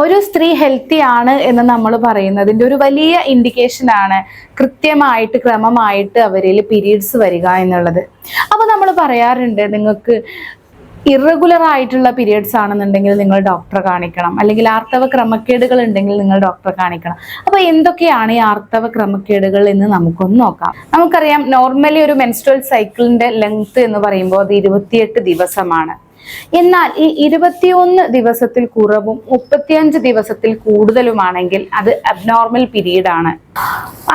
ഒരു സ്ത്രീ ഹെൽത്തി ആണ് എന്ന് നമ്മൾ പറയുന്നതിൻ്റെ ഒരു വലിയ ഇൻഡിക്കേഷൻ ആണ് കൃത്യമായിട്ട് ക്രമമായിട്ട് അവരിൽ പീരീഡ്സ് വരിക എന്നുള്ളത്. അപ്പോൾ നമ്മൾ പറയാറുണ്ട്, നിങ്ങൾക്ക് ഇറഗുലർ ആയിട്ടുള്ള പീരിയഡ്സ് ആണെന്നുണ്ടെങ്കിൽ നിങ്ങൾ ഡോക്ടറെ കാണിക്കണം, അല്ലെങ്കിൽ ആർത്തവ ക്രമക്കേടുകൾ ഉണ്ടെങ്കിൽ നിങ്ങൾ ഡോക്ടറെ കാണിക്കണം. അപ്പൊ എന്തൊക്കെയാണ് ഈ ആർത്തവ ക്രമക്കേടുകൾ എന്ന് നമുക്കൊന്ന് നോക്കാം. നമുക്കറിയാം, നോർമലി ഒരു മെൻസ്ട്രുവൽ സൈക്കിളിന്റെ ലെങ്ത് എന്ന് പറയുമ്പോൾ അത് 28 ദിവസമാണ്. എന്നാൽ ഈ 21 ദിവസത്തിൽ കുറവും 35 ദിവസത്തിൽ കൂടുതലുമാണെങ്കിൽ അത് അബ്നോർമൽ പീരീഡ് ആണ്.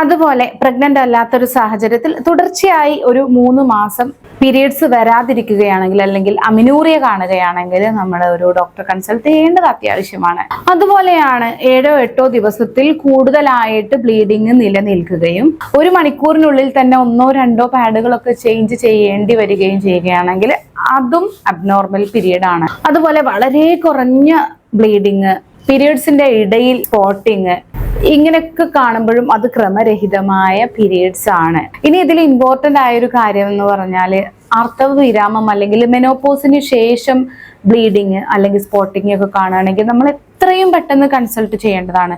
അതുപോലെ പ്രഗ്നന്റ് അല്ലാത്തൊരു സാഹചര്യത്തിൽ തുടർച്ചയായി ഒരു 3 മാസം പീരീഡ്സ് വരാതിരിക്കുകയാണെങ്കിൽ, അല്ലെങ്കിൽ അമിനൂറിയ കാണുകയാണെങ്കിൽ നമ്മൾ ഒരു ഡോക്ടറെ കൺസൾട്ട് ചെയ്യേണ്ടത് അത്യാവശ്യമാണ്. അതുപോലെയാണ് 7-8 ദിവസത്തിൽ കൂടുതലായിട്ട് ബ്ലീഡിങ് നിലനിൽക്കുകയും 1 മണിക്കൂറിനുള്ളിൽ തന്നെ 1-2 പാഡുകളൊക്കെ ചേഞ്ച് ചെയ്യേണ്ടി വരികയും ചെയ്യുകയാണെങ്കിൽ അതും അബ്നോർമൽ പീരീഡ് ആണ്. അതുപോലെ വളരെ കുറഞ്ഞ ബ്ലീഡിങ്, പീരീഡ്സിന്റെ ഇടയിൽ സ്പോട്ടിങ്, ഇങ്ങനെയൊക്കെ കാണുമ്പോഴും അത് ക്രമരഹിതമായ പീരീഡ്സ് ആണ്. ഇനി ഇതിൽ ഇമ്പോർട്ടന്റ് ആയ ഒരു കാര്യം എന്ന് പറഞ്ഞാൽ, ആർത്തവ വിരാമം അല്ലെങ്കിൽ മെനോപോസിന് ശേഷം ബ്ലീഡിങ് അല്ലെങ്കിൽ സ്പോട്ടിങ് ഒക്കെ കാണുകയാണെങ്കിൽ നമ്മൾ എത്രയും പെട്ടെന്ന് കൺസൾട്ട് ചെയ്യേണ്ടതാണ്.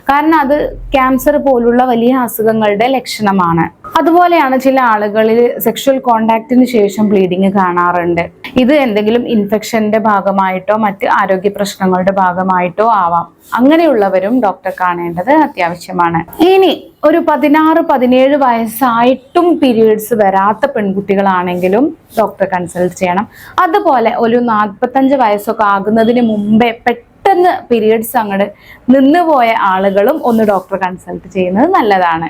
കാരണം അത് ക്യാൻസർ പോലുള്ള വലിയ അസുഖങ്ങളുടെ ലക്ഷണമാണ്. അതുപോലെയാണ് ചില ആളുകളിൽ സെക്ഷൽ കോണ്ടാക്റ്റിന് ശേഷം ബ്ലീഡിങ് കാണാറുണ്ട്. ഇത് എന്തെങ്കിലും ഇൻഫെക്ഷന്റെ ഭാഗമായിട്ടോ മറ്റ് ആരോഗ്യ പ്രശ്നങ്ങളുടെ ഭാഗമായിട്ടോ ആവാം. അങ്ങനെയുള്ളവരും ഡോക്ടറെ കാണേണ്ടത് അത്യാവശ്യമാണ്. ഇനി ഒരു 16-17 വയസ്സായിട്ടും പീരീഡ്സ് വരാത്ത പെൺകുട്ടികളാണെങ്കിലും ഡോക്ടറെ കൺസൾട്ട് ചെയ്യണം. അതുപോലെ ഒരു 45 വയസ്സൊക്കെ ആകുന്നതിന് മുമ്പേ പെട്ടെന്ന് പീരീഡ്സ് അങ്ങോട്ട് നിന്നുപോയ ആളുകളും ഒന്ന് ഡോക്ടറെ കൺസൾട്ട് ചെയ്യുന്നത് നല്ലതാണ്.